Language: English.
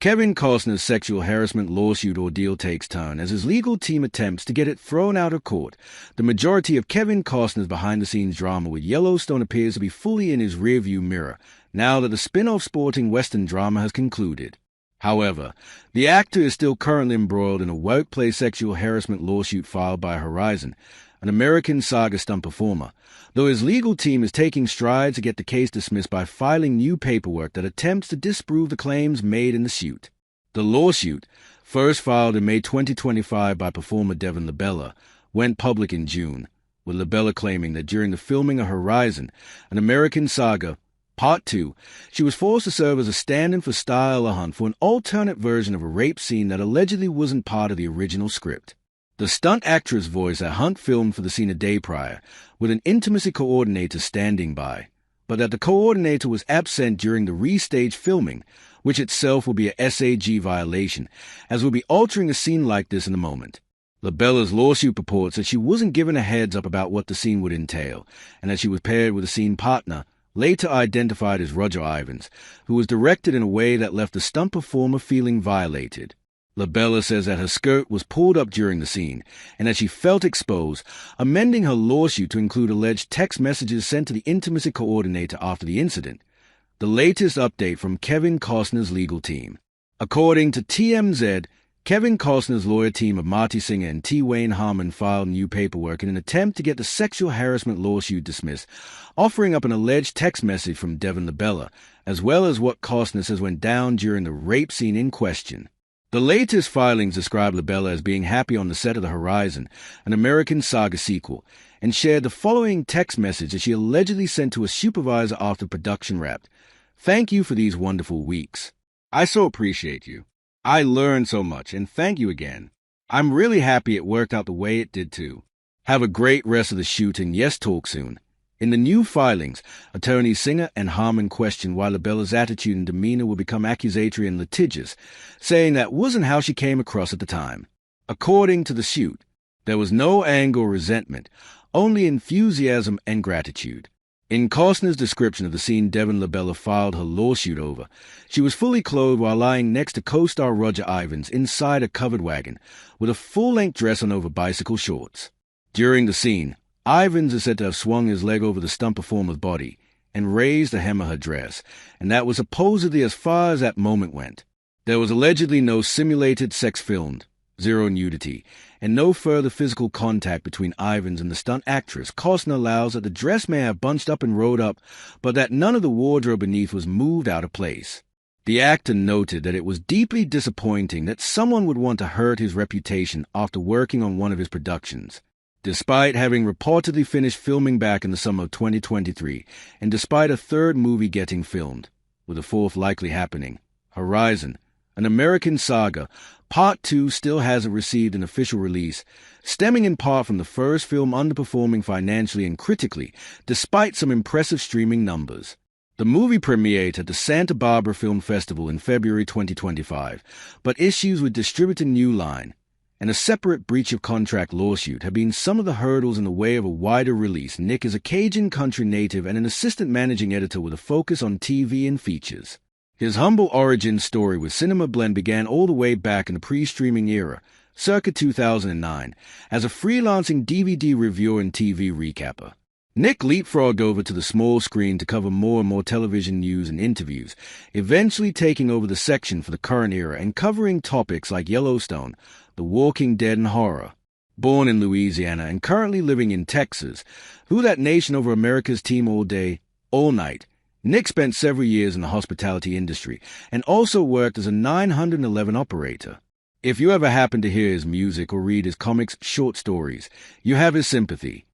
Kevin Costner's sexual harassment lawsuit ordeal takes turn as his legal team attempts to get it thrown out of court. The majority of Kevin Costner's behind-the-scenes drama with Yellowstone appears to be fully in his rearview mirror, now that the spin-off sporting Western drama has concluded. However, the actor is still currently embroiled in a workplace sexual harassment lawsuit filed by Harassment, an American saga stunt performer, though his legal team is taking strides to get the case dismissed by filing new paperwork that attempts to disprove the claims made in the suit. The lawsuit, first filed in May 2025 by performer Devin LaBella, went public in June, with LaBella claiming that during the filming of Horizon, an American saga, Part 2, she was forced to serve as a stand-in for Style Hunt for an alternate version of a rape scene that allegedly wasn't part of the original script. The stunt actress voice that Hunt filmed for the scene a day prior, with an intimacy coordinator standing by, but that the coordinator was absent during the restage filming, which itself will be a SAG violation, as we'll be altering a scene like this in a moment. LaBella's lawsuit purports that she wasn't given a heads-up about what the scene would entail, and that she was paired with a scene partner, later identified as Roger Ivans, who was directed in a way that left the stunt performer feeling violated. LaBella says that her skirt was pulled up during the scene, and that she felt exposed, amending her lawsuit to include alleged text messages sent to the intimacy coordinator after the incident. The latest update from Kevin Costner's legal team. According to TMZ, Kevin Costner's lawyer team of Marty Singer and T. Wayne Harmon filed new paperwork in an attempt to get the sexual harassment lawsuit dismissed, offering up an alleged text message from Devin LaBella, as well as what Costner says went down during the rape scene in question. The latest filings describe LaBella as being happy on the set of The Horizon, an American saga sequel, and shared the following text message that she allegedly sent to a supervisor after production wrapped. "Thank you for these wonderful weeks. I so appreciate you. I learned so much, and thank you again. I'm really happy it worked out the way it did too. Have a great rest of the shoot and yes, talk soon." In the new filings, attorneys Singer and Harmon questioned why LaBella's attitude and demeanor would become accusatory and litigious, saying that wasn't how she came across at the time. According to the suit, there was no anger or resentment, only enthusiasm and gratitude. In Costner's description of the scene Devin LaBella filed her lawsuit over, she was fully clothed while lying next to co-star Roger Ivans inside a covered wagon, with a full-length dress on over bicycle shorts. During the scene, Ivans is said to have swung his leg over the stunt performer's body and raised the hem of her dress, and that was supposedly as far as that moment went. There was allegedly no simulated sex filmed, zero nudity, and no further physical contact between Ivans and the stunt actress. Costner allows that the dress may have bunched up and rolled up, but that none of the wardrobe beneath was moved out of place. The actor noted that it was deeply disappointing that someone would want to hurt his reputation after working on one of his productions. Despite having reportedly finished filming back in the summer of 2023, and despite a third movie getting filmed, with a fourth likely happening, Horizon, an American saga, Part 2 still hasn't received an official release, stemming in part from the first film underperforming financially and critically, despite some impressive streaming numbers. The movie premiered at the Santa Barbara Film Festival in February 2025, but issues with distributor New Line and a separate breach of contract lawsuit have been some of the hurdles in the way of a wider release. Nick is a Cajun country native and an assistant managing editor with a focus on TV and features. His humble origin story with Cinema Blend began all the way back in the pre-streaming era, circa 2009, as a freelancing DVD reviewer and TV recapper. Nick leapfrogged over to the small screen to cover more and more television news and interviews, eventually taking over the section for the current era and covering topics like Yellowstone, The Walking Dead, and horror. Born in Louisiana and currently living in Texas, who that nation over America's team all day, all night, Nick spent several years in the hospitality industry and also worked as a 911 operator. If you ever happen to hear his music or read his comics short stories, you have his sympathy.